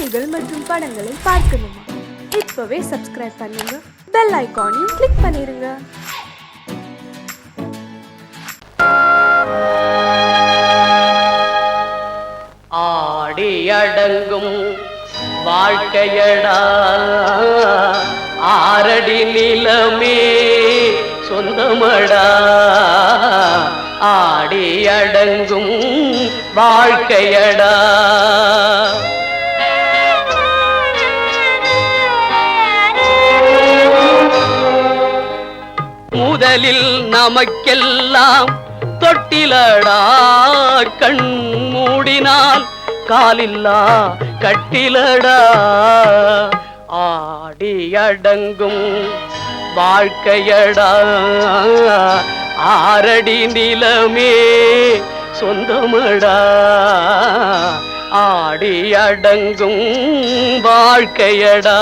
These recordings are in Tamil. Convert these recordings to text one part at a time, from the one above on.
செய்திகள் மற்றும் படங்களை பார்க்கணுமா? இப்பவே சப்ஸ்கிரைப் பண்ணுங்க, பெல் ஐகானையும் கிளிக் பண்ணிருங்க. ஆடி அடங்கும் வாழ்க்கையடா, ஆரடி நிலமே சொந்தமடா. ஆடி அடங்கும் வாழ்க்கையடா. முதலில் நமக்கெல்லாம் தொட்டிலடா, கண் மூடினால் காலில்லா கட்டிலடா. ஆடி அடங்கும் வாழ்க்கையடா, ஆரடி நிலமே சொந்தமடா. ஆடி அடங்கும் வாழ்க்கையடா.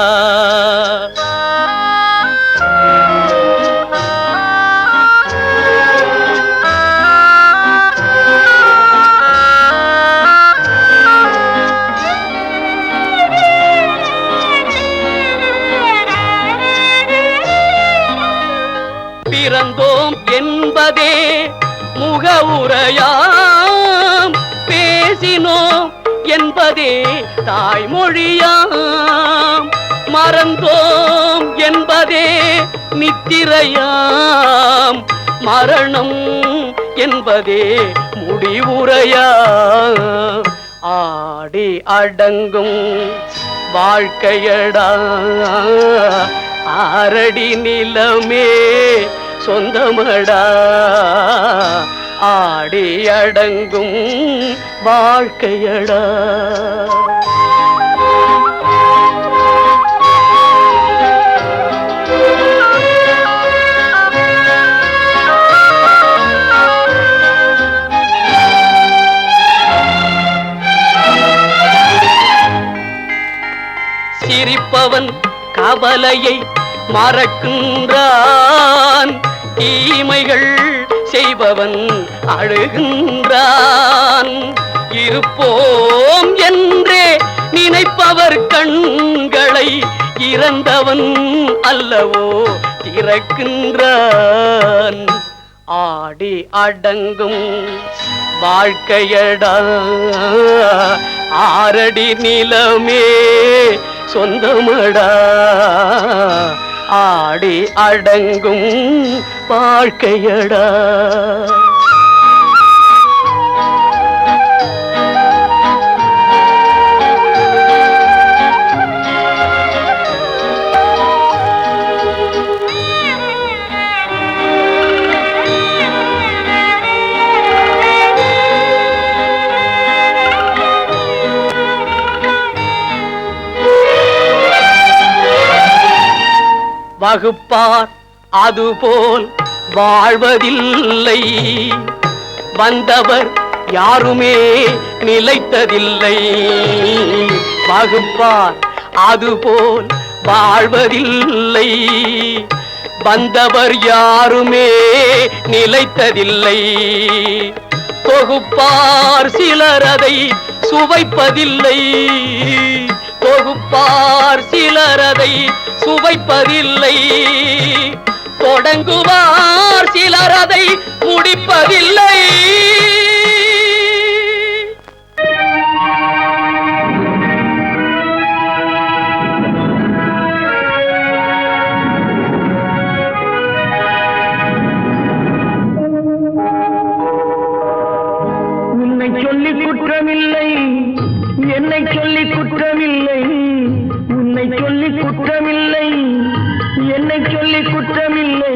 பிறந்தோம் என்பதே முகவுரையாம், பேசினோம் என்பதே தாய்மொழியாம், மறந்தோம் என்பதே நித்திரையாம், மரணம் என்பதே முடிவுரையாம். ஆடி அடங்கும் வாழ்க்கையடா, ஆரடி நிலமே சொந்தமடா. ஆடி அடங்கும் வாழ்க்கையடா. சிரிப்பவன் கவலையை மறக்கின்றான், தீமைகள் செய்பவன் அழுகின்றான். இருப்போம் என்றே நினைப்பவர் கண்களை இறந்தவன் அல்லவோ திறக்கின்றான். ஆடி அடங்கும் வாழ்க்கையடா, ஆரடி நிலமே சொந்தமடா. ஆடி அடங்கும் வாழ்க்கையடா. வகுப்பார் அதுபோல் வாழ்வதில்லை, வந்தவர் யாருமே நிலைத்ததில்லை. வகுப்பார் அதுபோல் வாழ்வதில்லை, வந்தவர் யாருமே நிலைத்ததில்லை. தொகுப்பார் சிலர் அதை சுவைப்பதில்லை, தொகுப்பார் சிலர் அதை சுவைப்பதில்லை. தொடங்குவார் சிலர் அதை முடிப்பதில்லை. உன்னை சொல்லி குற்றமில்லை, என்னை சொல்லி குற்றமில்லை, உன்னை சொல்லி குற்றமில்லை, என்னை சொல்லி குற்றமில்லை.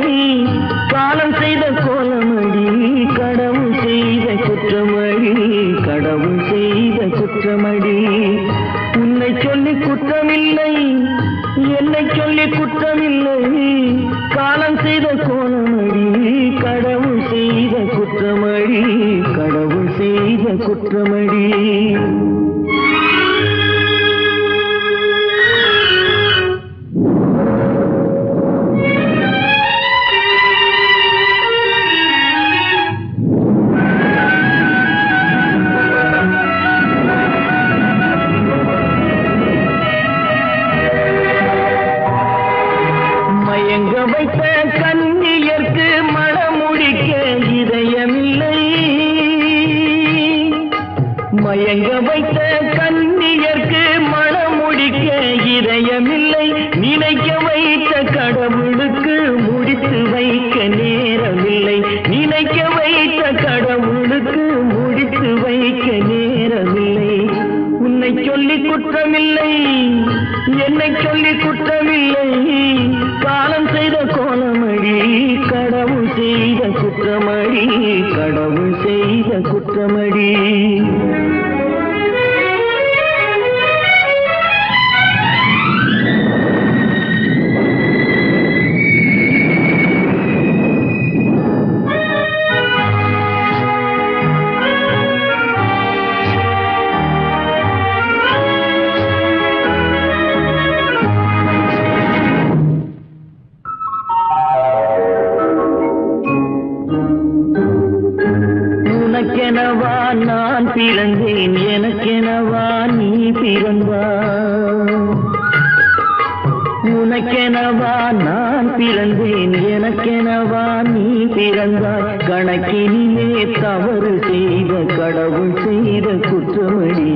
காலம் செய்த கோலமடி, கடவுள் செய்த குற்றமடி, கடவுள் செய்த குற்றமடி. உன்னை சொல்லி குற்றமில்லை, என்னை சொல்லி குற்றமில்லை. காலம் செய்த கோலமடி, கடவுள் செய்த குற்றமடி, கடவுள் செய்த குற்றமடி. வைத்த கன்னியர்க்கு மணமுடிக்க இதயமில்லை. மயங்க வைத்த கன்னியர்க்கு மணமுடிக்க இதயமில்லை. நினைக்க வைத்த கடவுளுக்கு முடித்து வைக்க நேரமில்லை. நினைக்க வைத்த கடவுளுக்கு முடித்து வைக்க நேரமில்லை. உன்னை சொல்லி குற்றமில்லை, என்னை சொல்லி குற்றமில்லை. காலம் செய்த கோலமடி, கடவுள் செய்த குற்றமடி, கடவுள் செய்த குற்றமடி. உனக்கெனவா நான் பிறந்தேன், எனக்கெனவா நீ பிறந்தாய். உனக்கெனவா நான் பிறந்தேன், எனக்கெனவா நீ பிறந்தாய். கணக்கினிலே தவறு செய்த கடவுள் செய்த குற்றமடி,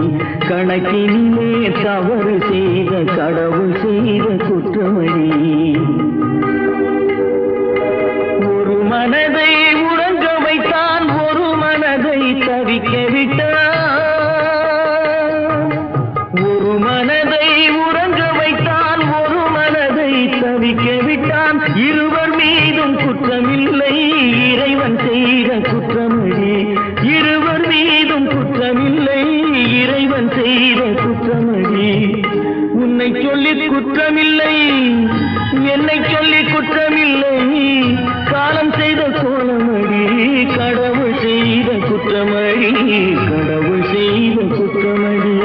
கணக்கினிலே தவறு செய்த கடவுள் செய்த குற்றமடி. ஒரு மனதை உறங்க வைத்தான், ஒரு மனதை தவிக்க விட்டான். ஒரு மனதை உறங்க வைத்தான், ஒரு மனதை தவிக்க விட்டான். இருவர் மீதும் குற்றமில்லை, இறைவன் செய்த குற்றமடி. இருவர் மீதும் குற்றமில்லை, இறைவன் செய்த குற்றமடி. உன்னை சொல்லி குற்றமில்லை, என்னை சொல்லி குற்றமில்லை. காலம் செய்த கோலமடி, கடவுள் செய்த குற்றமடி, கடவுள் செய்த குற்றமடி.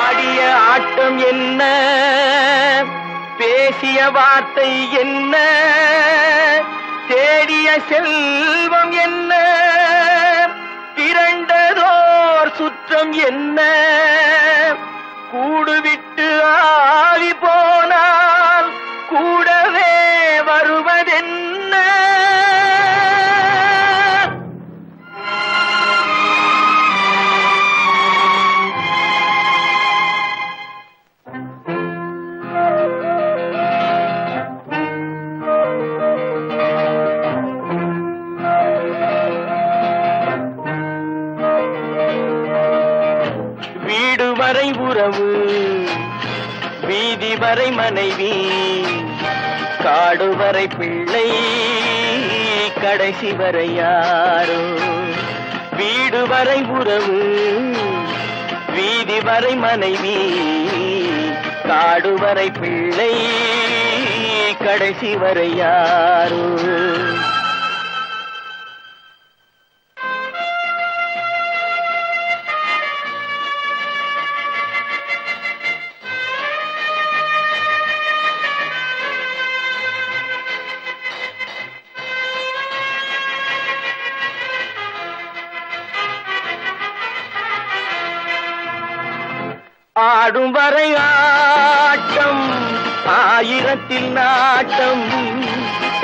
ஆடிய ஆட்டம் என்ன, பேசிய வார்த்தை என்ன, தேடிய செல்வம் என்ன, திரண்டதோர் சுற்றம் என்ன. கூடுவிட்டு ஆவி போனால் கூடவே வருவதென்ன. வீடு வரை உறவு, வீதி வரை மனைவி, காடு வரை பிள்ளை, கடைசி வரை யாரோ. வீடு வரை உறவு, வீதி வரை மனைவி, காடு வரை பிள்ளை, கடைசி வரை யாரோ. ஆடும் வரை ஆட்டம், ஆயிரத்தில் நாட்டம்.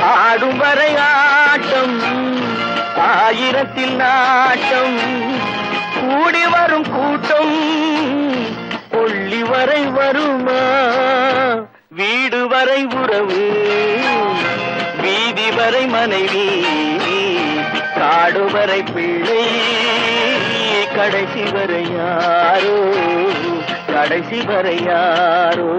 ஆடும் வரை ஆட்டம், ஆயிரத்தில் நாட்டம். கூடி வரும் கூட்டம் கொள்ளி வரை வருமா. வீடு வரை உறவு, வீதி வரை மனைவி, காடு வரை பிள்ளை, கடைசி வரை யாரோ, கடைசி வரை யாரோ.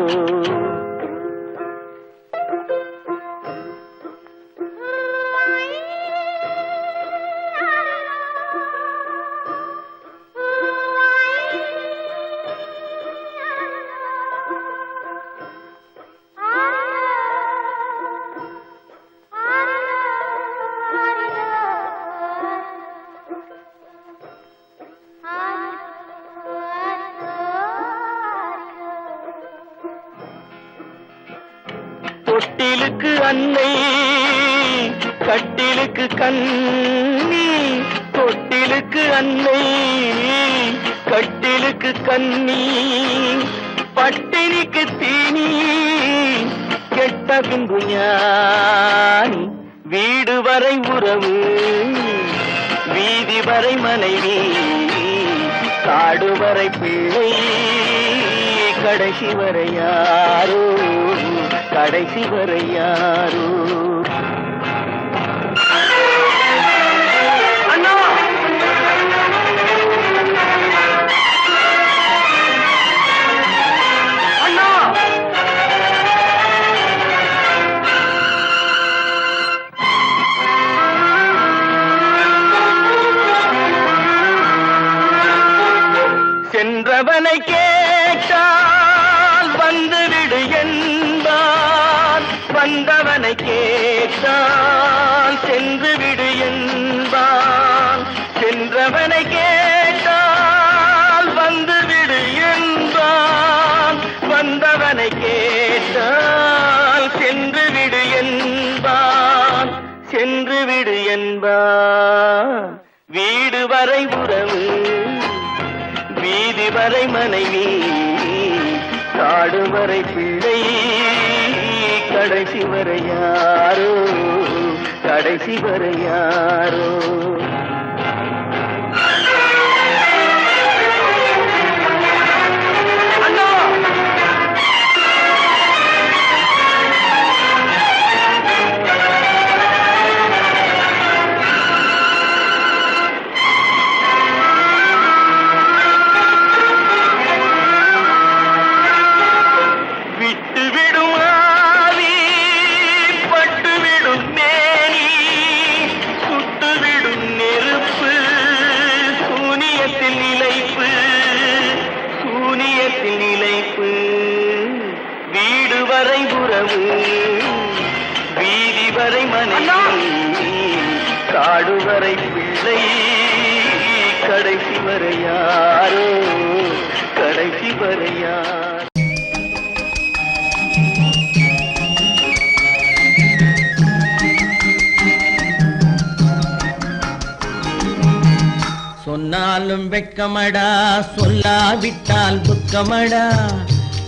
தொட்டிலுக்கு அன்னை, கட்டிலுக்கு கண்ணி. தொட்டிலுக்கு அன்னை, கட்டிலுக்கு கண்ணி. பட்டினிக்கு தீனி கெட்ட பின்பு ஞானி வீடு வரை உறவு வீதி வரை மனைவி காடு வரை பிள்ளை கடைசி வரை யாரோ கடைசி வரை யாரோ அண்ணா அண்ணா சென்றவனை கேட்டால் வந்துவிடு என்பான் வந்தவனை கேட்டால் சென்று விடு என்பான் சென்றவனை கேட்டால் வந்துவிடு என்பான் வந்தவனை கேட்டால் சென்று விடு என்பான் சென்று விடு என்பான் வீடு வரை உறவு வீதி வரை மனைவி காடு வரை பிள்ளை கடைசி வரை யாரோ கடைசி வரை யாரோ அண்ணா வீடு வரை உறவு வீதி வரை மனைவி காடு வரை பிள்ளை கடைசி வரை யாரோ கடைசி வரை யாரோ சொன்னாலும் வெட்கமடா சொல்லாவிட்டால் துக்கமடா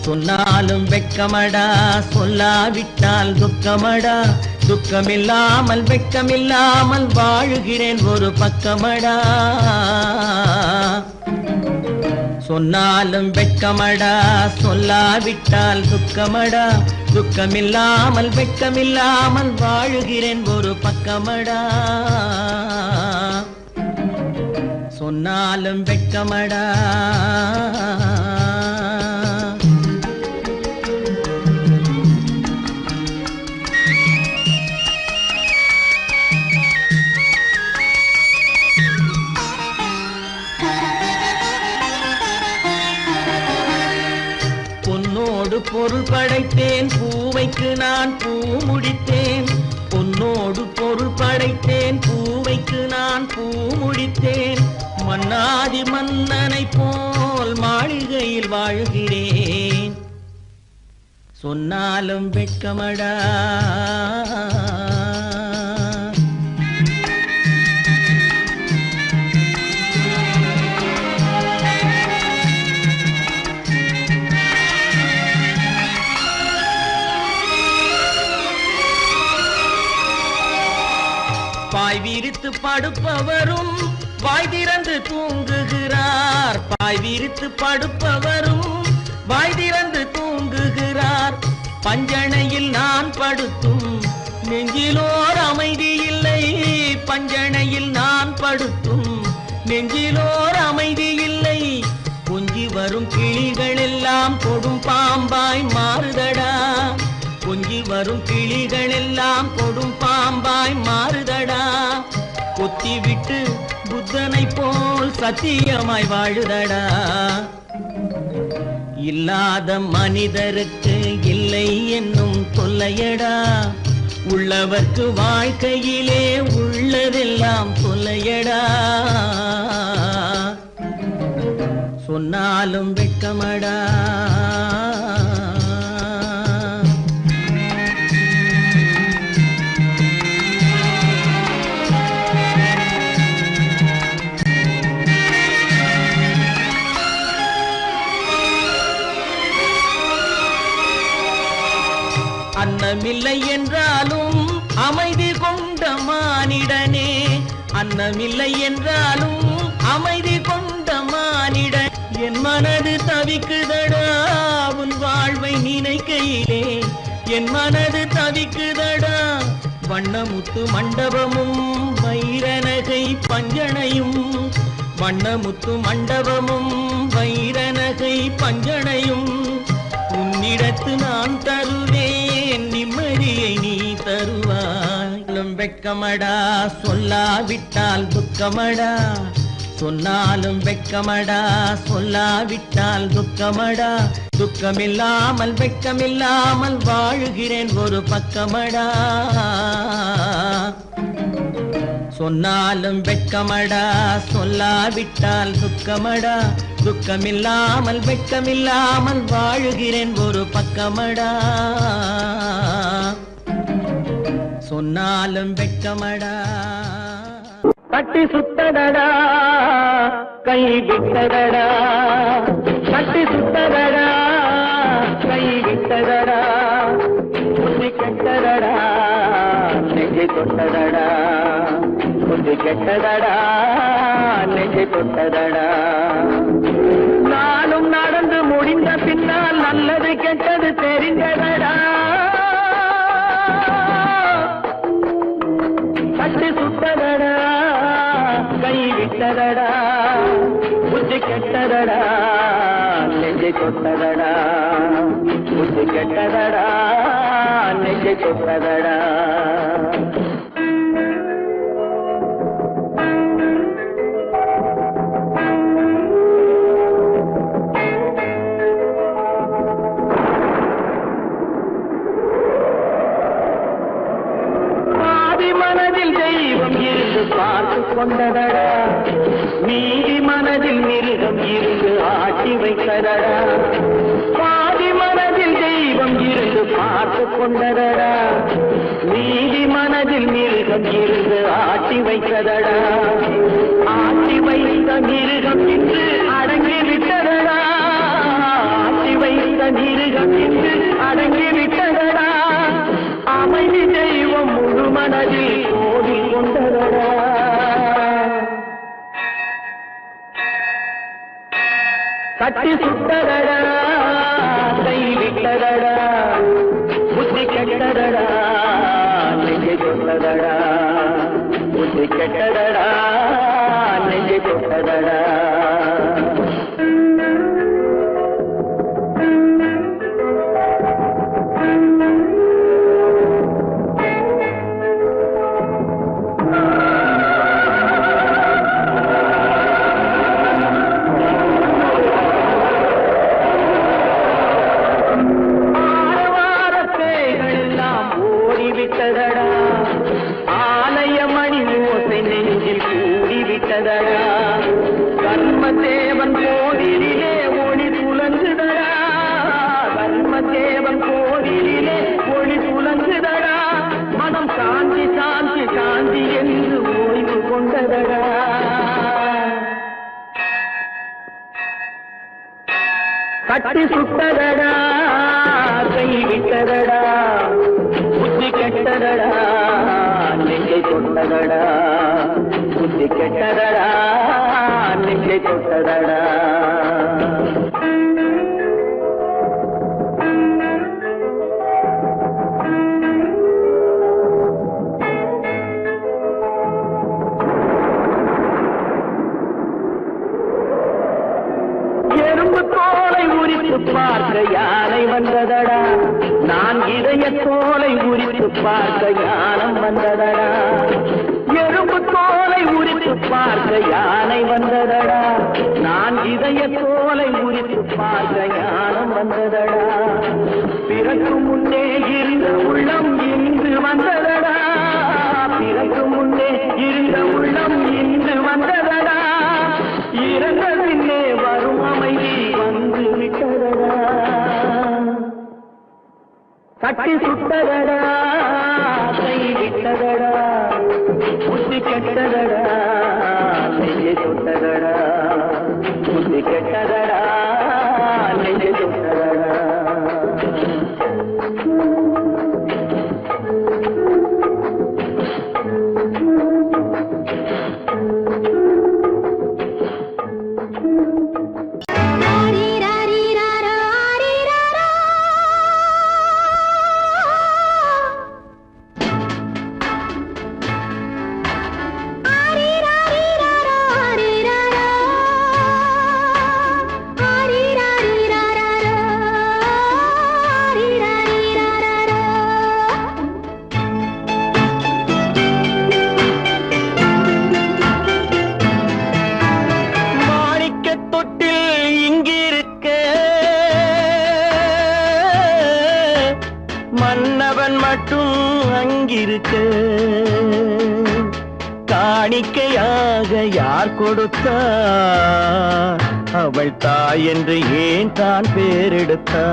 சொன்னாலும் வெட்கமடா சொல்லாவிட்டால் துக்கமடா துக்கமில்லாமல் வெட்கமில்லாமல் வாழுகிறேன் ஒரு பக்கமடா சொன்னாலும் வெட்கமடா சொல்லாவிட்டால் துக்கமடா துக்கமில்லாமல் வெட்கமில்லாமல் வாழுகிறேன் ஒரு பக்கமடா சொன்னாலும் வெட்கமடா பொன்னோடு பொருள் படைத்தேன் பூவைக்கு நான் பூ முடித்தேன் பொன்னோடு பொருள் படைத்தேன் பூவைக்கு நான் பூ முடித்தேன் மன்னாதி மன்னனை போல் மாளிகையில் வாழ்கிறேன் சொன்னாலும் வெட்கமடா பாய் விரித்து படுப்பவரும் வாய் திறந்து தூங்குகிறார் பாய் விரித்து படுப்பவரும் வாய் திறந்து தூங்குகிறார் பஞ்சணையில் நான் படுத்தும் நெஞ்சிலோர் அமைதி இல்லை பஞ்சணையில் நான் படுத்தும் நெஞ்சிலோர் அமைதி இல்லை கொஞ்சி வரும் கிளிகள் எல்லாம் கொடும் பாம்பாய் மாறுதடா கொஞ்சி வரும் கிளிகள் எல்லாம் கொடும் பாம்பாய் மாறுதடா கொத்தி விட்டு புத்தனை போல் சத்தியமாய் வாழுதடா இல்லாத மனிதருக்கு இல்லை என்னும் தொல்லையடா உள்ளவர்க்கு வாழ்க்கையிலே உள்ளதெல்லாம் தொல்லையடா சொன்னாலும் வெட்கமடா அன்னமில்லை என்றாலும் அமைதி கொண்ட மானிடனே, அன்னமில்லை என்றாலும் அமைதி கொண்ட மானிடன். என் மனது தவிக்குதடா உன் வாழ்வை நினைக்கையிலே, என் மனது தவிக்குதடா. வண்ணமுத்து மண்டபமும் வைரநகை பஞ்சனையும், வண்ணமுத்து மண்டபமும் வைரநகை பஞ்சனையும் உன்னிடத்து நான் தருவேன், நிம்மதியை நீ தருவாய். வெட்கமடா சொல்லாவிட்டால் துக்கமடா, சொன்னாலும் வெட்கமடா சொல்லாவிட்டால் துக்கமடா. துக்கமில்லாமல் வெட்கமில்லாமல் வாழுகிறேன் ஒரு பக்கமடா. சொன்னாலும் வெட்கமடா சொல்லாவிட்டால் துக்கமடா. துக்கமில்லாமல் வெட்கமில்லாமல் வாழுகிறேன் ஒரு பக்கமடா. சொன்னாலும் வெட்கமடா. கட்டி சுத்தடடா கை விட்டதடா, கட்டி சுத்தடடா கை விட்டதடா. புத்தி கெட்டதடா நெஞ்சை தொட்டதடா, புத்தி கெட்டதடா நெஞ்சை தொட்டதடா. நானும் நடந்து முடிந்த பின்னால் நல்லது கெட்டது தெரிந்ததடா. கட்டி சுத்ததடா கை விட்டதடா, புத்தி கெட்டதடா நெஞ்சை தொட்டதடா, புத்தி கெட்டதடா நெஞ்சை தொட்டதடா. மனதில் தெய்வம் இருந்து பார்த்து கொண்டதடா, நீதி மனதில் மிருகம் இருந்து ஆட்டி வைத்ததடா. பாதி மனதில் தெய்வம் இருந்து பார்த்து கொண்டதடா, நீதி மனதில் மிருகம் இருந்து ஆட்டி வைத்ததடா. ஆட்டி வைத்த மிருகம் இன்று அடங்கி விட்டதடா, ஆட்டி வைத்த மிருகம் இன்று அடங்கி விட்டதடா. அமைதி தெய்வம் முழு மனதில் கோவில் கொண்டதடா. கட்டி சுட்டதடா கை விட்டதடா, புத்தி கெட்டதடா நெஞ்சை தொட்டதடா, புத்தி கெட்டதடா நெஞ்சை தொட்டதடா. கர்மதேவன் கோவிலிலே ஒளி துலங்குதடா, கர்மதேவன் கோவிலிலே ஒளி துலங்குதடா. மனம் சாந்தி சாந்தி சாந்தி என்று ஓய்வு கொண்டதடா. கட்டி சுட்டதடா கை விட்டதடா, புத்தி கெட்டதடா நெஞ்சை தொட்டதடா, புத்தி கெட்டதடா நெஞ்சை தொட்டதடா. எறும்பு தோலை உரித்து பார்க்க யானை வந்ததடா, நான் இதய தோலை உரித்து பார்க்க யானம் வந்ததடா. எறும்பு தோலை உரித்து பார்க்க யானை வந்ததடா, நான் இதய தோலை உரித்து பார்க்க யானம் வந்ததடா. பிறகு முன்னே இருந்த உள்ளம் இன்று வந்ததடா, பிறகு முன்னே இருந்த உள்ளம் இன்று வந்ததடா. இறந்த பின்னே வரும் அமைதி வந்து விட்டதடா. கட்டி சுட்டதடா கை விட்டதடா, புத்தி கெட்டதடா நெஞ்சை தொட்டதடா, புத்தி கெட்டதடா நெஞ்சை தொட்டதடா. அங்கிருக்க காணிக்கையாக யார் கொடுத்தா அவள் தாய் என்று ஏன் தான் பேரெடுத்தா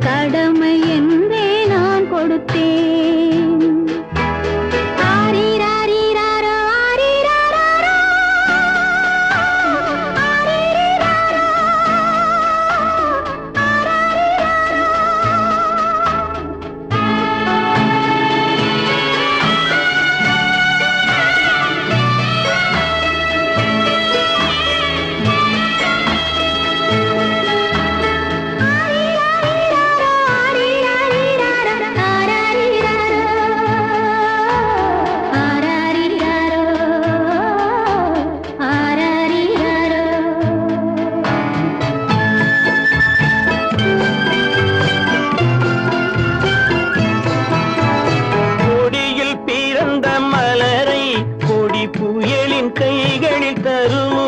கடமை என்றே நான் கொடுத்தேன். ஆரிராரிராரோ, ஆரிராராரோ, ஆரிராரோ, புயலின் கைகளில் தருமோ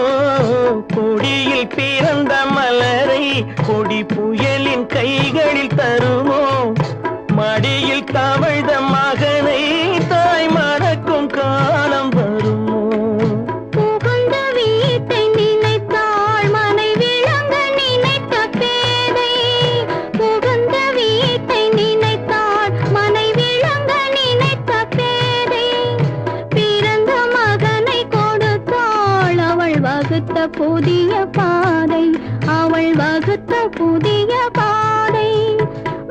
கொடியில் பிறந்த மலரை கொடி புயலின் கைகளில் தருமோ மடியில் தவழ்ந்த மகனை தாய் மறக்கும் காலம் வருமோ புகுந்த வீட்டை நினைத்தாள் மனை விளங்க நினைத்த பேதை புகுந்த வீட்டை நினைத்தாள் மனை விளங்க நினைத்த பேதை பிறந்த மகனை கொடுத்தாள் அவள் வகுத்த புதிய பாதை அவள் வகுத்த புதிய பாதை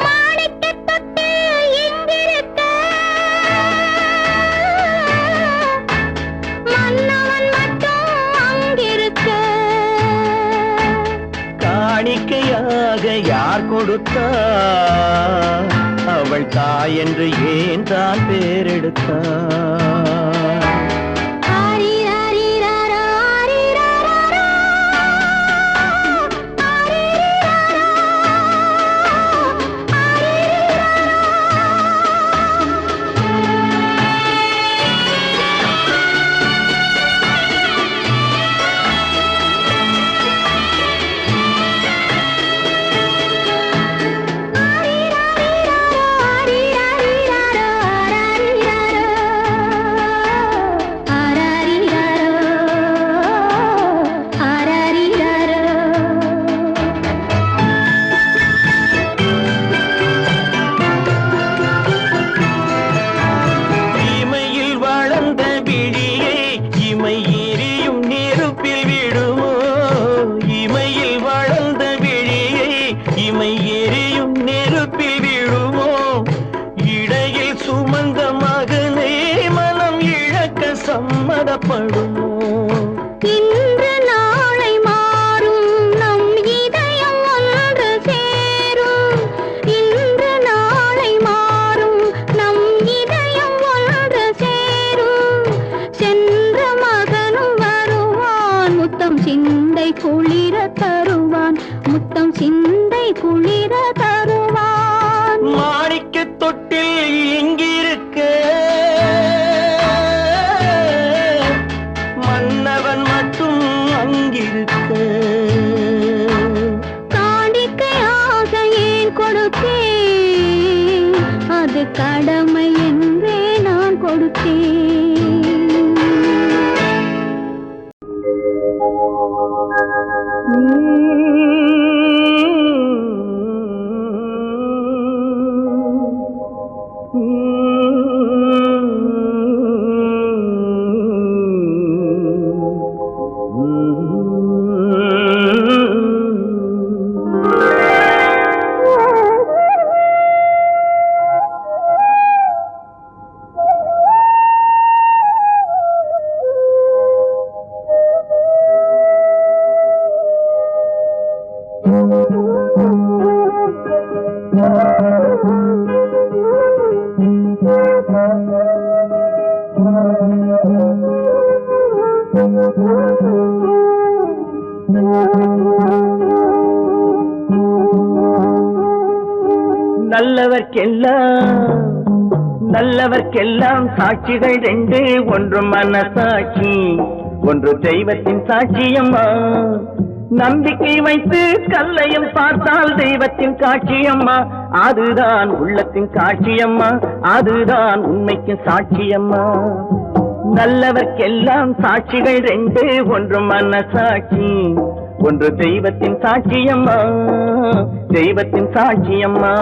மாணிக்கத் தொட்டில் இங்கிருக்க மன்னவன் மட்டும் அங்கிருக்க காணிக்கையாக யார் கொடுத்தா அவள் தாய் என்று ஏன் தான் பேரெடுத்தா ஆரிராரிராரோ, ஆரிராராரோ, ஆரிராரோ, இமையில் வளர்ந்த விழியை இமை எரியும் நெருப்பில் விடுமோ இமையில் வளர்ந்த விழியை இமை எரியும் நெருப்பில் விடுமோ இடையில் சுமந்த மகனை மனம் இழக்க சம்மதப்படுமோ இன்று நாளை மாறும் நம் இதயம் ஒன்று சேரும் இன்று நாளை மாறும் நம் இதயம் ஒன்று சேரும் சென்ற மகனும் வருவான் முத்தம் சிந்தை குளிர தருவான் முத்தம் சிந்தை குளிர தருவான் மாணிக்கத் தொட்டில் இங்கிருக்க மன்னவன் மட்டும் அங்கிருக்க காணிக்கையாக ஏன் கொடுத்தேன் அது கடமை என்றே நான் கொடுத்தேன். நல்லவர்க்கெல்லாம் சாட்சிகள் ரெண்டு, ஒன்று மனசாட்சி, ஒன்று தெய்வத்தின் சாட்சியம்மா. நம்பிக்கை வைத்து கல்லையும் பார்த்தால் தெய்வத்தின் காட்சியம்மா, அதுதான் உள்ளத்தின் காட்சியம்மா, அதுதான் உண்மைக்கு சாட்சியம்மா. நல்லவர்க்கெல்லாம் சாட்சிகள் ரெண்டு, ஒன்று மனசாட்சி, ஒன்று தெய்வத்தின் சாட்சியம்மா, தெய்வத்தின் சாட்சியம்மா.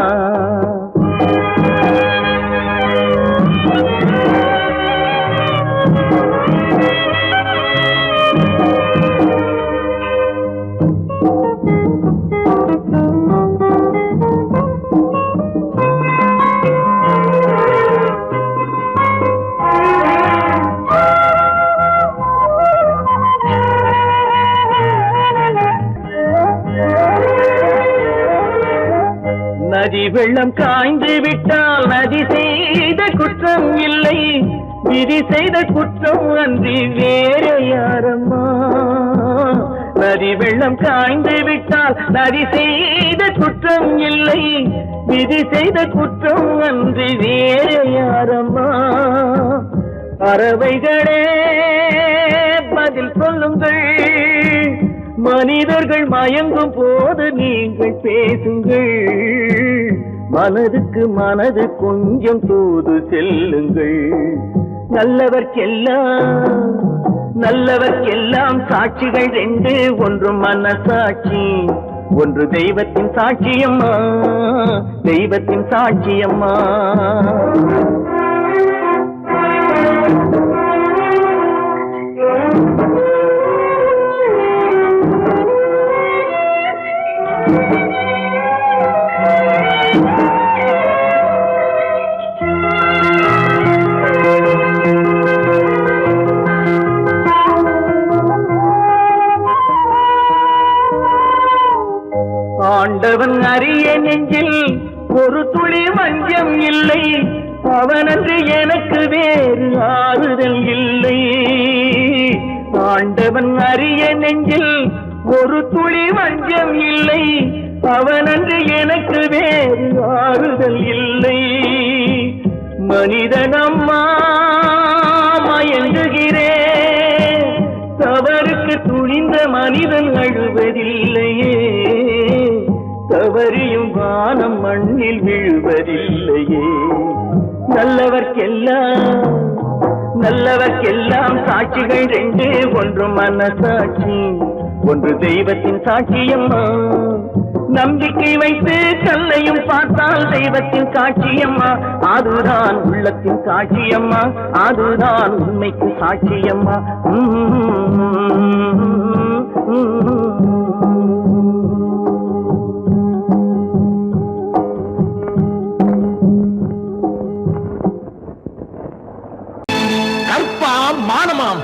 நதி வெள்ளம் காய்ந்து விட்டால் நதி செய்த குற்றம் இல்லை, விதி செய்த குற்றம் அன்றி வேற யாரம்மா. நதி வெள்ளம் காய்ந்து விட்டால் நதி செய்த குற்றம் இல்லை, விதி செய்த குற்றம் அன்றி வேற யாரம்மா. பறவைகளே பதில் சொல்லுங்கள், மனிதர்கள் மயங்கும் போது நீங்கள் பேசுங்கள், மனதுக்கு மனது கொஞ்சம் தூது செல்லுங்கள். நல்லவர்க்கெல்லாம் சாட்சிகள் ரெண்டு, ஒன்று மனசாட்சி, ஒன்று தெய்வத்தின் சாட்சியம்மா, தெய்வத்தின் சாட்சியம்மா. ஆண்டவன் அறிய நெஞ்சில் ஒரு துளி வஞ்சம் இல்லை, அவனன்று எனக்கு வேறு ஆறுதல் இல்லை. ஆண்டவன் அறிய நெஞ்சில் ஒரு துளி வஞ்சம் இல்லை, அவனன்று எனக்கு வேறு ஆறுதல் இல்லை. மனிதனம்மா மயங்குகிறேன், தவறுக்கு துணிந்த மனிதன் அழுவதில்லையே, தவறியும் வானம் மண்ணில் விழுவதில்லையே. நல்லவர்க்கெல்லாம் சாட்சிகள் ரெண்டு, ஒன்று மனசாட்சி, ஒன்று தெய்வத்தின் சாட்சியம்மா. நம்பிக்கை வைத்து கல்லையும் பார்த்தால் தெய்வத்தின் காட்சியம்மா, அதுதான் உள்ளத்தின் காட்சியம்மா, அதுதான் உண்மைக்கு சாட்சியம்மா. கற்பாம் மானமாம்,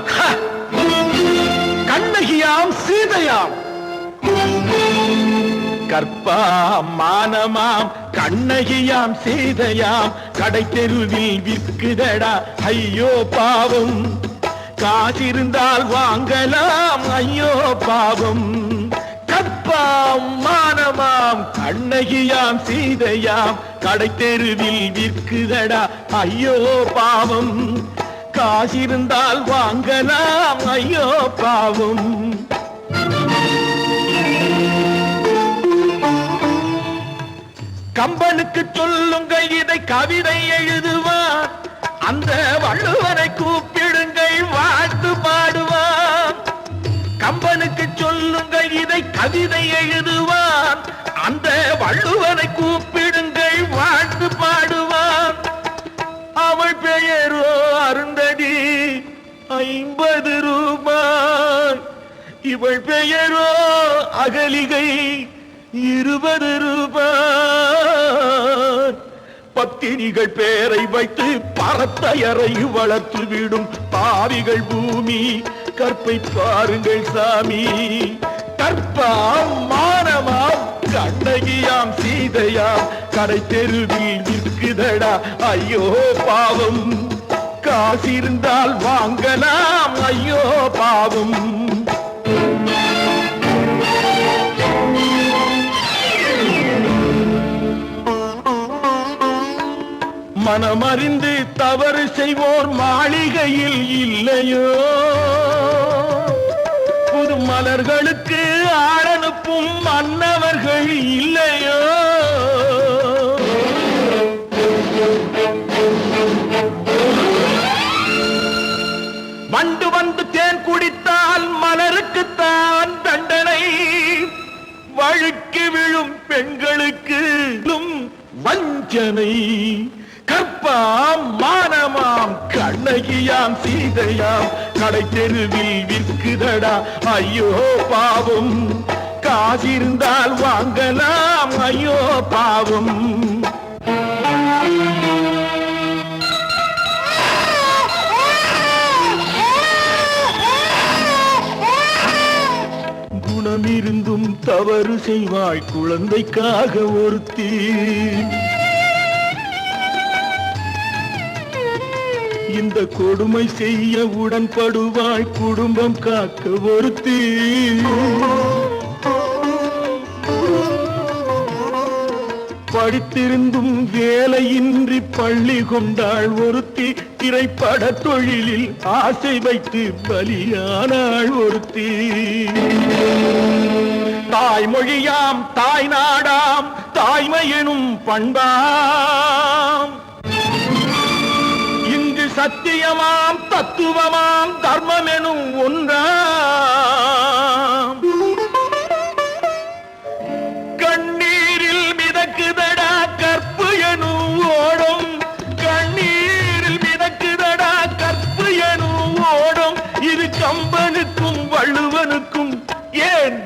கண்ணகியாம் சீதையாம். கற்பாம் மானமாம் கண்ணகியாம் சீதையாம், கடை தெருவில் விற்குதடா ஐயோ பாவம். காசிருந்தால் வாங்கலாம் ஐயோ பாவம். கற்பாம் மானமாம் கண்ணகியாம் சீதையாம், கடை தெருவில் விற்குதடா ஐயோ பாவம். காசிருந்தால் வாங்கலாம் ஐயோ பாவம். கம்பனுக்கு சொல்லுங்கள் இதை கவிதை எழுதுவான், அந்த வள்ளுவரை கூப்பிடுங்கள் வாழ்த்து பாடுவான். கம்பனுக்கு சொல்லுங்கள் இதை கவிதை எழுதுவான், அந்த வள்ளுவரை கூப்பிடுங்கள் வாழ்த்து பாடுவான். அவள் பெயரோ அருந்ததி 50 ரூபாய், இவள் பெயரோ அகலிகை 20 ரூபாய். பத்தினிகள் பேரை வைத்து பரத்தையறை வளர்த்து விடும் பாவிகள் பூமி, கற்பை பாருங்கள் சாமி. கற்பாம் மானமாம் கண்ணகியாம் சீதையாம், கடை தெருவில் விற்குதடா ஐயோ பாவம். காசிருந்தால் வாங்கலாம் ஐயோ பாவம். மனமறிந்து தவறு செய்வோர் மாளிகையில் இல்லையோ புது மலர்களுக்கு ஆளனுப்பும் மன்னவர்கள் இல்லையோ வண்டு வந்து தேன் குடித்தால் மலருக்குத்தான் தண்டனை வழுக்கி விழும் பெண்களுக்கு வஞ்சனை கற்பாம் மானமாம் கண்ணகியாம் சீதையாம் கடை தெருவில் விற்குதடா ஐயோ பாவம் காசிருந்தால் வாங்கலாம் ஐயோ பாவம் குணமிருந்தும் தவறு செய்வாய் குழந்தைக்காக ஒருத்தி இந்த கொடுமை செய்ய உடன்படுவாய் குடும்பம் காக்க ஒருத்தி படித்திருந்தும் வேலையின்றி பள்ளி கொண்டாள் ஒருத்தி திரைப்பட தொழிலில் ஆசை வைத்து பலியானாள் ஒருத்தி தாய்மொழியாம் தாய் நாடாம் தாய்மையெனும் பண்பாம் இங்கு சத்தியமாம் தத்துவமாம் தர்மமெனும் ஒன்றாம் கண்ணீரில் மிதக்குதடா கற்பு எனும் ஓடும் கண்ணீரில் மிதக்குதடா கற்பு எனும் ஓடும் இது கம்பனுக்கும் வள்ளுவனுக்கும் ஏன்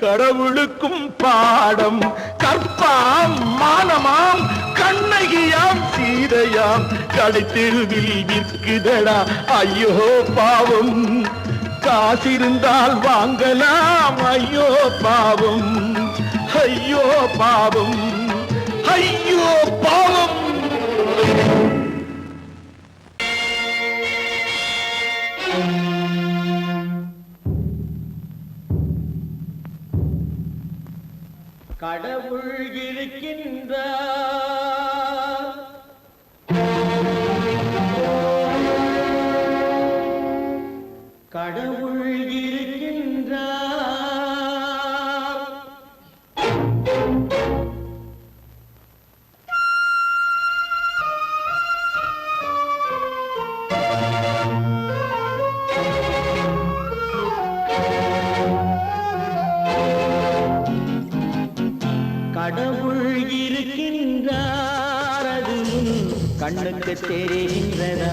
கடவுளுக்கும் பாடம் கற்பாம் மானமாம் கண்ணகியாம் சீதையாம் கடைத்தெருவில் விற்குதடா ஐயோ பாவம் காசிருந்தால் வாங்கலாம் ஐயோ பாவம் ஐயோ பாவம் ஐயோ பாவம் கடவுள் இருக்கின்றார் கடவுள் இருக்கின்றார் கடவுள் இருக்கின்றார் அது கண்ணுக்கு தெரிகின்றதா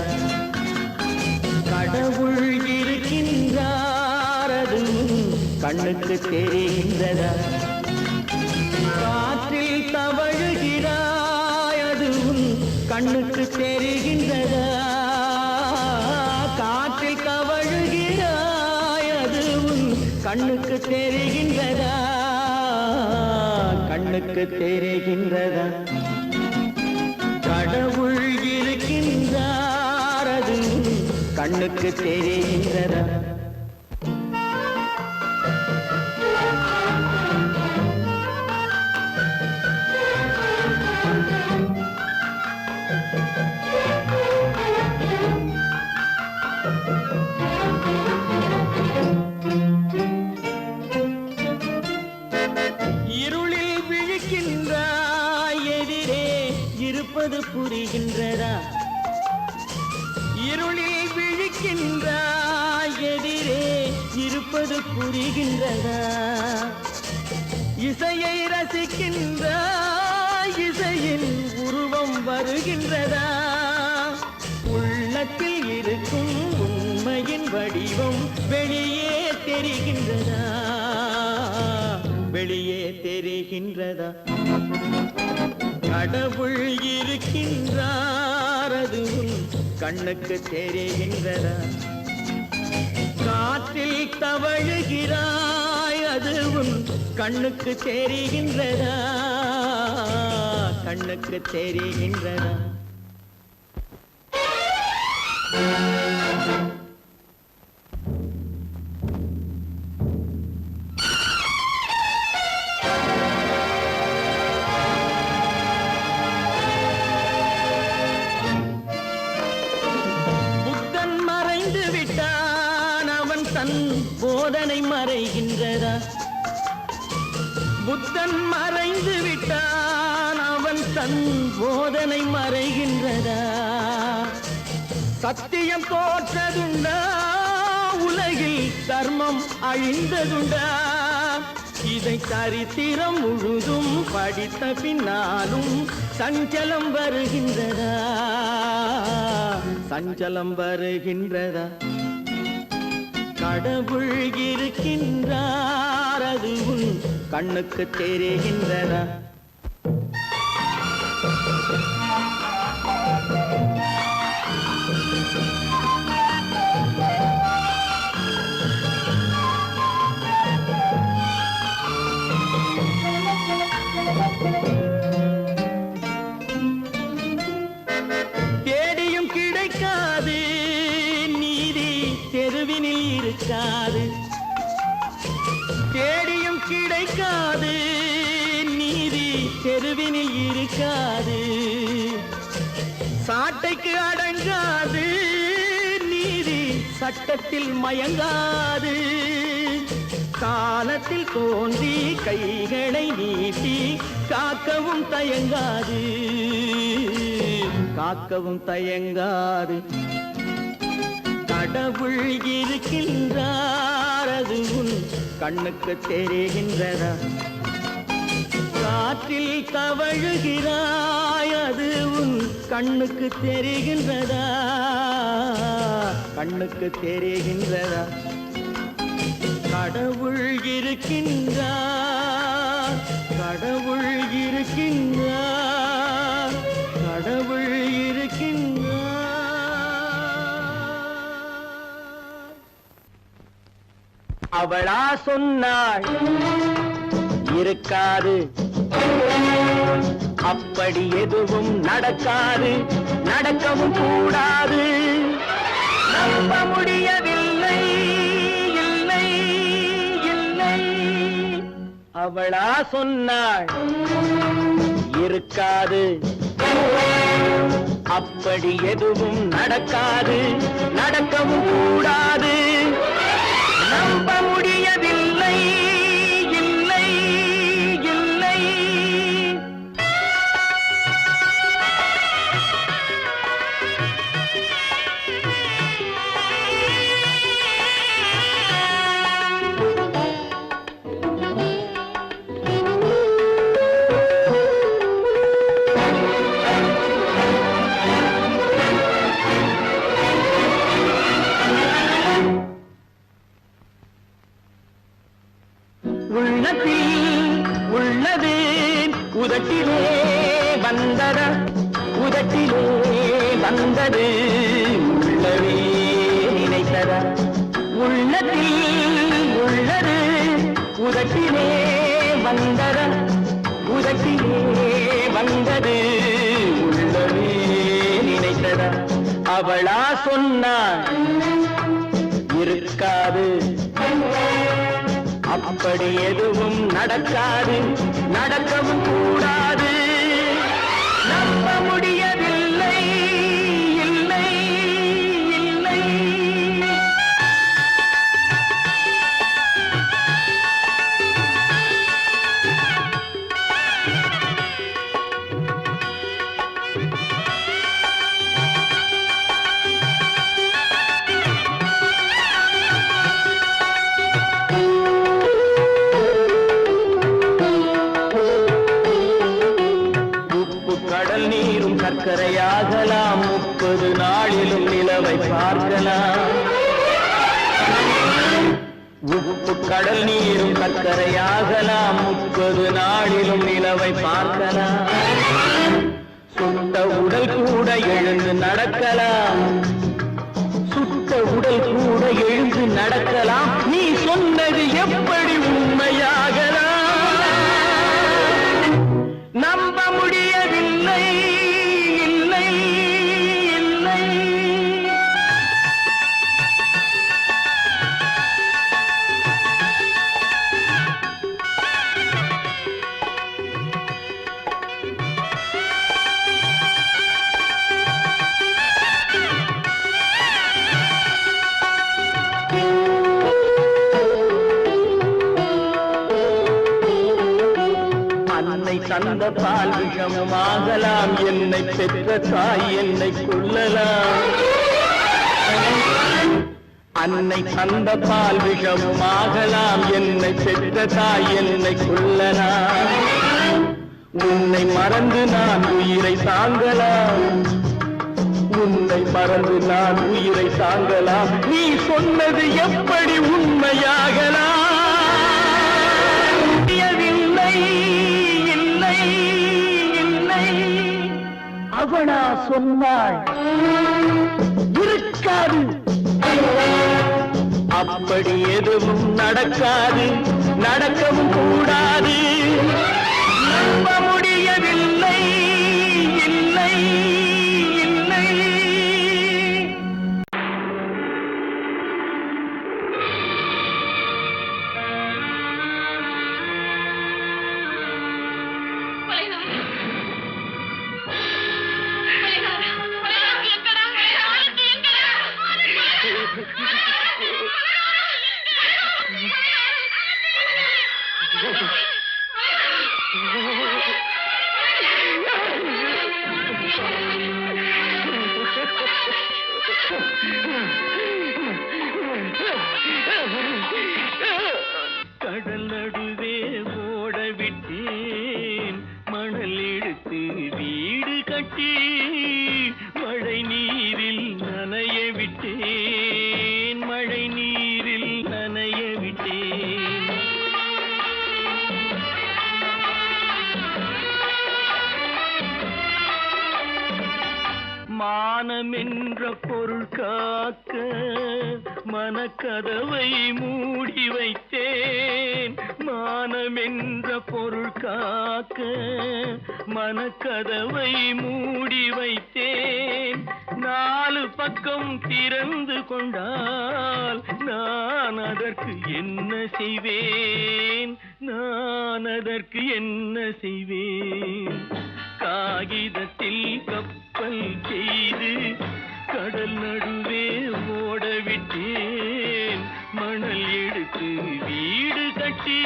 கடவுள் இருக்கின்றார் அது கண்ணுக்கு தெரிகின்றதா காற்றில் தவழுகிறாய் அது கண்ணுக்கு தெரிகின்றதா காற்றில் தவழுகிறாய் அது கண்ணுக்கு தெரிகின்றதா கண்ணுக்கு தெரிகின்றதா கடவுள் இருக்கின்றார் அது கண்ணுக்கு தெரிகின்றதா இருளில் விழிக்கின்றாய் எதிரே இருப்பது புரிகின்றதா இருளில் விழிக்கின்றாய் எதிரே இருப்பது புரிகின்றதா இசையை ரசிக்கின்றாய் இசையின் உருவம் வருகின்றதா உள்ளத்தில் இருக்கும் உண்மையின் வடிவம் வெளியே தெரிகின்றதா வெளியே தெரிகின்றதா கடவுள் இருக்கின்றார் அது கண்ணுக்கு தெரிகின்றதா காற்றில் தவழுகிறாய் அது கண்ணுக்கு தெரிகின்றதா கண்ணுக்கு தெரிகின்றதா போதனை மறைகின்றதா புத்தன் மறைந்து விட்டான் அவன் தன் போதனை மறைகின்றதா சத்தியம் தோற்றதுண்டா உலகில் தர்மம் அழிந்ததுண்டா இதை சரித்திரம் முழுதும் படித்த பின்னாலும் சஞ்சலம் வருகின்றதா சஞ்சலம் வருகின்றதா கடவுள் இருக்கின்றார் அது உன் கண்ணுக்கு தெரிகின்றதா தேடியும் கிடைக்காது நீதி தெருவினில் இருக்காது தேடியும் கிடைக்காது நீதி தெருவினில் இருக்காது சாட்டைக்கு அடங்காது நீதி சட்டத்தில் மயங்காது காலத்தில் தோன்றி கைகளை நீட்டி காக்கவும் தயங்காது காக்கவும் தயங்காது கடவுள் இருக்கின்றார் அது உன் கண்ணுக்கு தெரிகின்றதா காற்றில் தவழுகிறாய் அது உன் கண்ணுக்கு தெரிகின்றதா கண்ணுக்கு தெரிகின்றதா கடவுள் இருக்கின்றார் கடவுள் இருக்கின்றார் கடவுள் இருக்கின்றார் அவளா சொன்னாள் இருக்காது அப்படி எதுவும் நடக்காது நடக்கவும் கூடாது நம்ப முடியவில்லை இல்லை இல்லை அவளா சொன்னாள் இருக்காது அப்படி எதுவும் நடக்காது நடக்கவும் கூடாது நம்ப முடியவில்லை இல்லை இல்லை உள்ளது உதட்டிலே வந்தத உதட்டிலே வந்தது உள்ளவே நினைத்தத உள்ளத்தில் உள்ளது உதட்டிலே வந்தத உதட்டிலே வந்தது உள்ளவே நினைத்தத அவளா சொன்னாள் இருக்காது அப்படி எதுவும் நடக்காது நடக்கவும் கூடாது நம்ப முடியவில்லை இல்லை இல்லை சர்க்கரையாகலாம் 30 நாளிலும் நிலவை பார்க்கலாம் உப்பு கடல் நீரும் சர்க்கரையாகலாம் 30 நாளிலும் நிலவை பார்க்கலாம் சுட்ட உடல் கூட எழுந்து நடக்கலாம் சுட்ட உடல் கூட எழுந்து நடக்கலாம் நீ சொன்னது எப்படி உண்மையாகலாம் நம்ப முடியவில்லை இல்லை இல்லை தந்த பால் விஷமும் ஆகலாம், என்னை பெற்ற தாய் என்னை கொள்ளலாம். அன்னை தந்த பால் விஷமும் ஆகலாம், என்னை பெற்ற தாய் என்னை கொள்ளலாம். உன்னை மறந்து நான் உயிரை தாங்கலாம், உன்னை மறந்து நான் உயிரை தாங்கலாம். நீ சொன்னது எப்படி உண்மையாகலாம்? இல்லை இல்லை இல்லை அவனா சொன்னாள் இருக்காது, அப்படி எதுவும் நடக்காது, நடக்கவும் கூடாது. நம்ப முடியவில்லை இல்லை இல்லை. கடல் நடுவே ஓட விட்டேன், மணல் எடுத்து வீடு கட்டி மழை நீரில் நனைய விட்டேன், மழை நீரில் நனைய விட்டேன். மானம் என்ற பொருள் காக்க மனக்கதவை மூடி வைத்தேன், மானம் என்ற பொருள் காக்க மனக்கதவை மூடி வைத்தேன். 4 பக்கம் திறந்து கொண்டால் நான் அதற்கு என்ன செய்வேன், நான் அதற்கு என்ன செய்வேன்? காகிதத்தில் கப்பல் செய்து கடல் நடுவே ஓட விட்டேன், மணல் எடுத்து வீடு கட்டி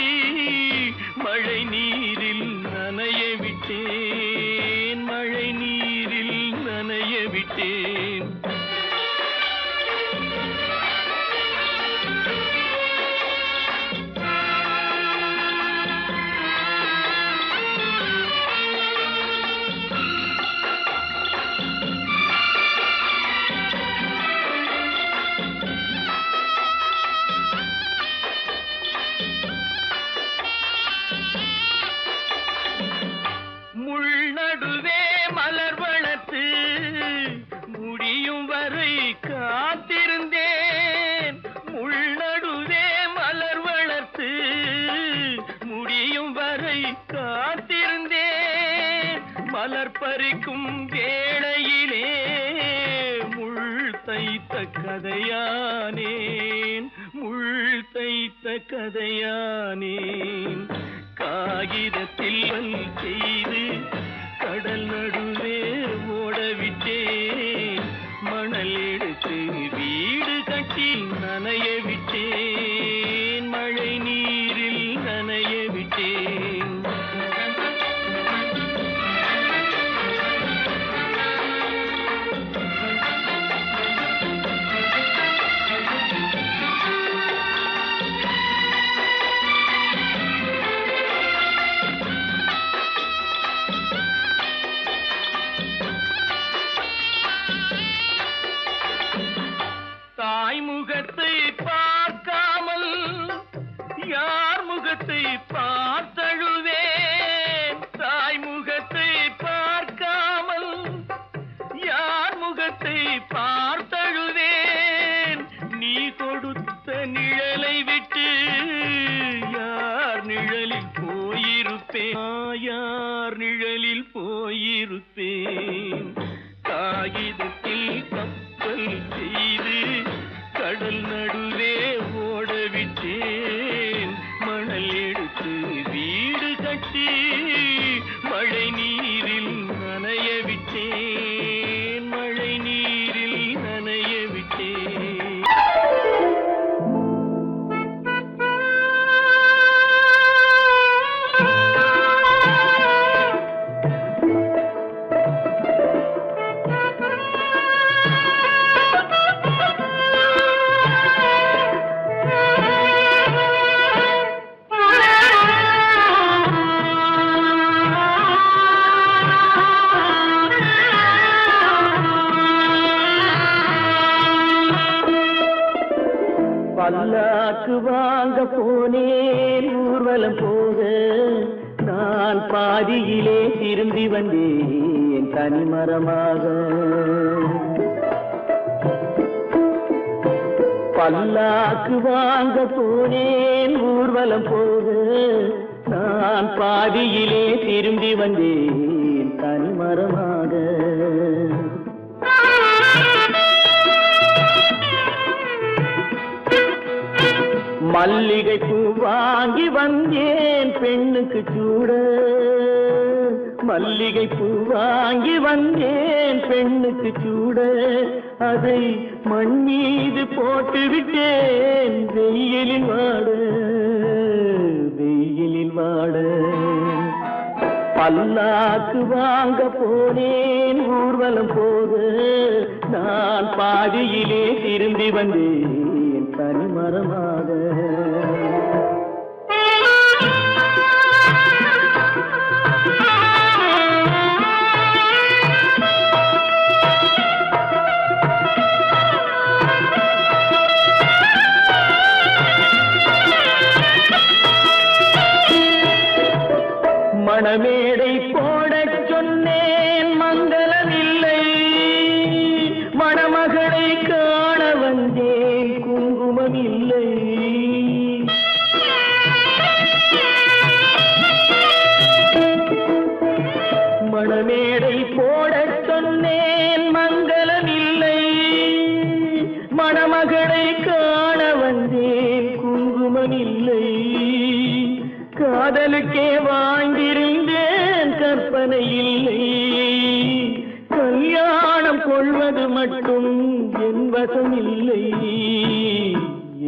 மழை நீரில் நனைய விட்டேன், மழை நீரில் நனைய விட்டேன். நடுவே மலர் வளர்த்து முடியும் வரை காத்திருந்தேன், முள் நடுவே மலர் வளர்த்து முடியும் வரை காத்திருந்தேன். மலர் பறிக்கும் வேளையிலே முள் தைத்த கதையானேன், முள் தைத்த கதையானேன். காகிதத்தில் செய்து கடல் நடுவே ஓடவிட்டேன், மணல் எடுத்து வீடு கட்டி நனைய விட்டேன், மழை நீரில் நனைய விட்டேன். முகத்தை பார்க்காமல் யார் முகத்தை பார்த்தழுவேன், தாய் முகத்தை பார்க்காமல் யார் முகத்தை பார்த்தழுவேன். நீ கொடுத்த நிழலை விட்டு யார் நிழலில் போயிருப்பேன், யார் நிழலில் போயிருப்பேன். காகிதத்தில் கப்பல் செய்து கடல் நடுவே ஓடவிட்டேன், மணல் எடுத்து வீடு கட்டி மழை நீரில் நனைய விட்டேன், மழை நீரில் நனைய விட்டேன். பல்லாக்கு வாங்க போனேன் ஊர்வலம் போக நான் பாதியிலே திரும்பி வந்தேன் தனிமரமாக. பல்லாக்கு வாங்க போனேன் ஊர்வலம் போக நான் பாதியிலே திரும்பி வந்தேன் தனிமரமாக. மல்லிகை பூ வாங்கி வந்தேன் பெண்ணுக்கு சூட. மல்லிகை பூ வாங்கி வந்தேன் பெண்ணுக்கு சூட. அதை மண் மீது போட்டு விட்டேன் வெயிலில் வாட வெயிலில் வாட. பல்லாக்கு வாங்க போனேன் ஊர்வலம் போக நான் பாதியிலே திரும்பி வந்தேன் தனிமரமாக. மணமேடை போடச் சொன்னேன் மங்களமில்லை. மணமகளை காண வந்தேன் குங்குமமில்லை. மணமேடை போடச் சொன்னேன் மங்களமில்லை. மணமகளை காண வந்தேன் குங்குமமில்லை. காதலுக்கே வாழ்ந்திருந்தேன் கற்பனை இல்லை. கல்யாணம் கொள்வது மட்டும் என் வசமில்லை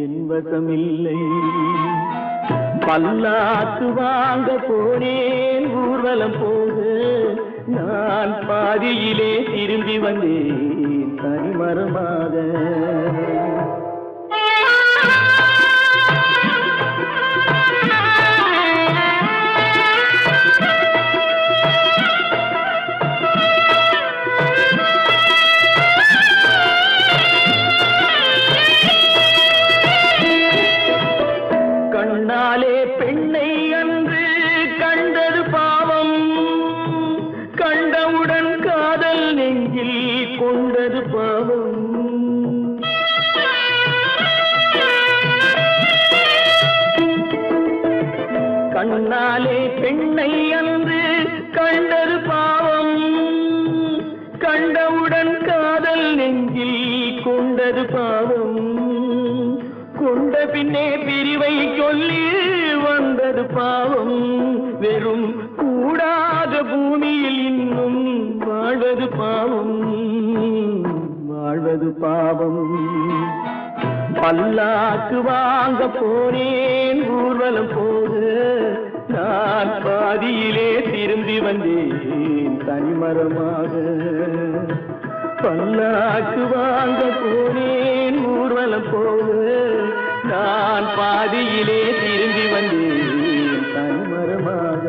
என் வசமில்லை. பல்லாக்கு வாங்க போனேன் ஊர்வலம் போக நான் பாதியிலே திரும்பி வந்தேன் தனிமரமாக. கண்ணாலே பெண்ணை அன்று கண்டது பாவம். கண்டவுடன் காதல் நெஞ்சில் கொண்டது பாவம். கண்ணாலே பெண்ணை அன்று கண்டது பாவம். கண்டவுடன் காதல் நெஞ்சில் கொண்டது பாவம். கொண்ட பின்னே பிரிவை சொல்லி வந்தது பாவம். வெறும் கூடாத பூமியில் இன்னும் வாழ்வது பாவம் வாழ்வது பாவம். பல்லாக்கு வாங்க போனேன் ஊர்வலம் போக நான் பாதியிலே திரும்பி வந்தேன் தனிமரமாக. பல்லாக்கு வாங்க போனேன் ஊர்வலம் போக நான் பாதியிலே திரும்பி வந்தேன் தனிமரமாக.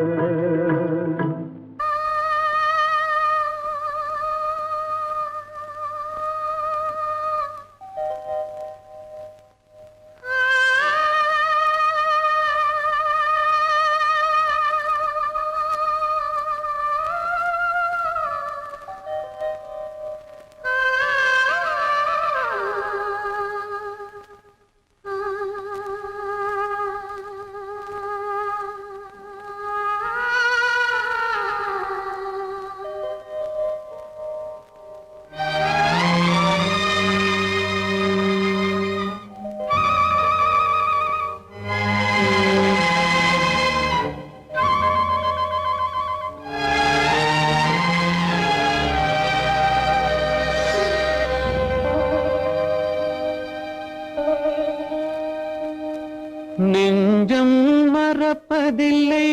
நெஞ்சம் மறப்பதில்லை,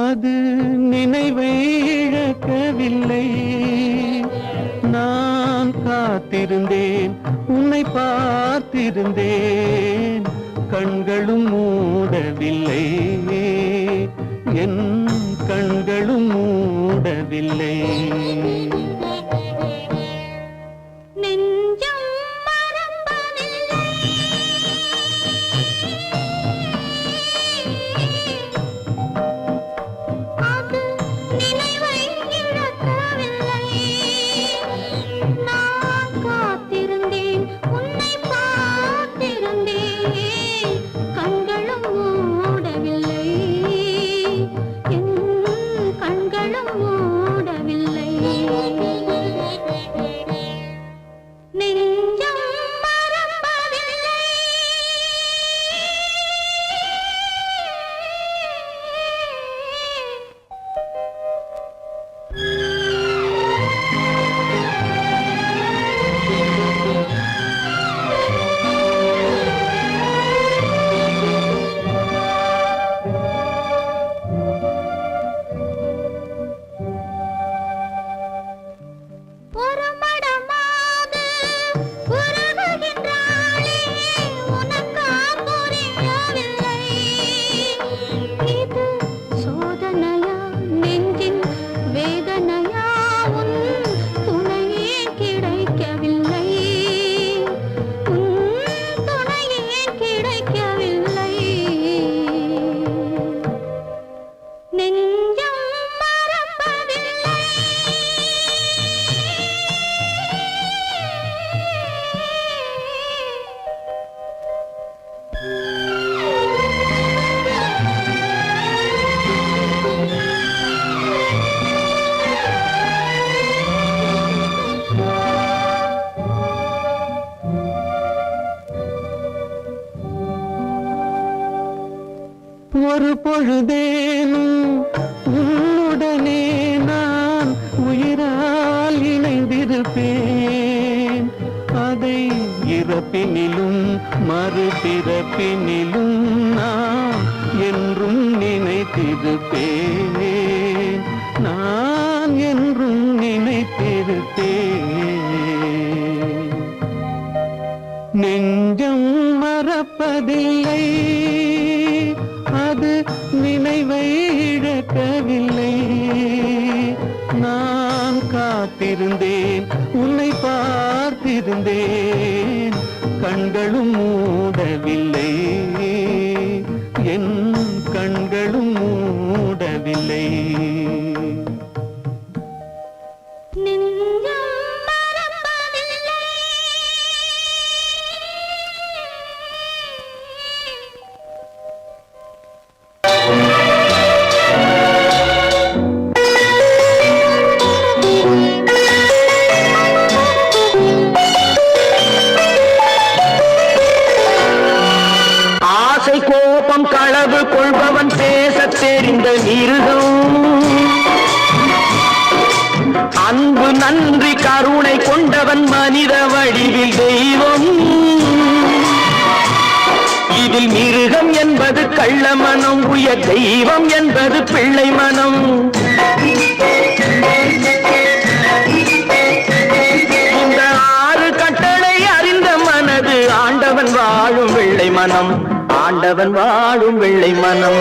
அது நினைவை இழக்கவில்லை. நான் காத்திருந்தேன், உன்னை பார்த்திருந்தேன், கண்களும் மூடவில்லை, என் கண்களும் மூடவில்லை. கண்களும் மூடவில்லை. நெஞ்சம் மறப்பதில்லை. ஒரு மடமாக உருகுகின்றாளே, உனக்கா புரியவில்லை? இது சோதனையா, நெஞ்சின் வேதனையா? உன் துணையே கிடைக்கவில்லை. உன் துணையே கிடைக்கவில்லை. நெஞ்சம் மறப்பதில்லை. ஒரு பொழுதேனும் உன்னுடனே நான் உயிரால் இணைந்திருப்பேன். அதை இறப்பினிலும் மறுபிறப்பினிலும் நான் என்றும் நினைத்திருப்பேன். நான் என்றும் நினைத்திருப்பேன். நெஞ்சம் மறப்பதில்லை, அது நினைவை இழக்கவில்லை. நான் காத்திருந்தேன், உன்னை பார்த்திருந்தேன், கண்களும் மூடவில்லை. என் கண்களும் மூடவில்லை. நெஞ்சம் மறப்பதில்லை. ஆசை கோபம் களவு கொள்பவன் பேசத் தெரிந்த மிருகம். அன்பு நன்றி கருணை கொண்டவன் மனித வடிவில் தெய்வம். இதில் மிருகம் என்பது கள்ள மனம், உயர் தெய்வம் என்பது பிள்ளை மனம். இந்த 6 கட்டளை அறிந்த மனது ஆண்டவன் வாழும் வெள்ளை மனம். ஆண்டவன் வாழும் வெள்ளை மனம்.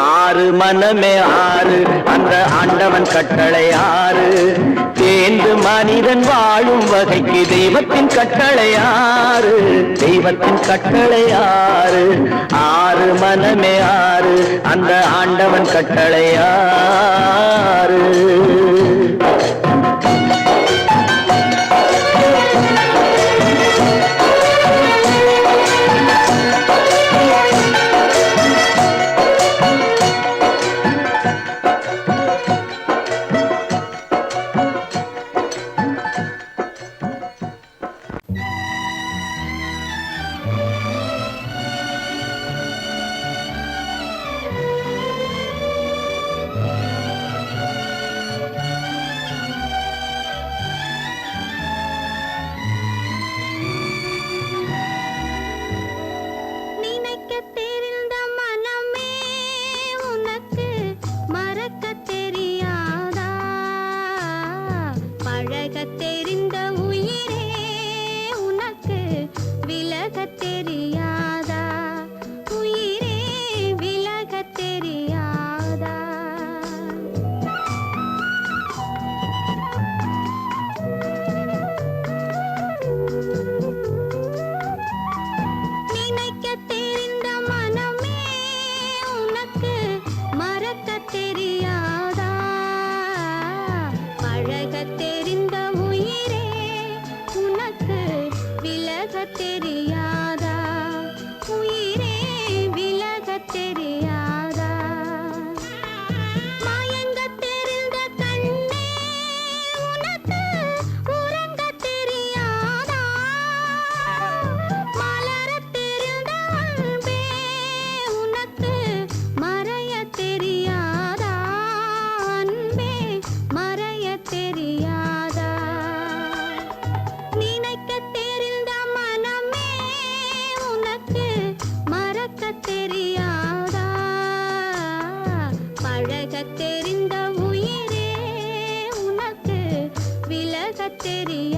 6 மனமே 6, அந்த ஆண்டவன் கட்டளை 6. தேர்ந்து மனிதன் வாழும் வகைக்கு தெய்வத்தின் கட்டளை 6. தெய்வத்தின் கட்டளை 6. 6 மனமே 6, அந்த ஆண்டவன் கட்டளை 6. தெரியும்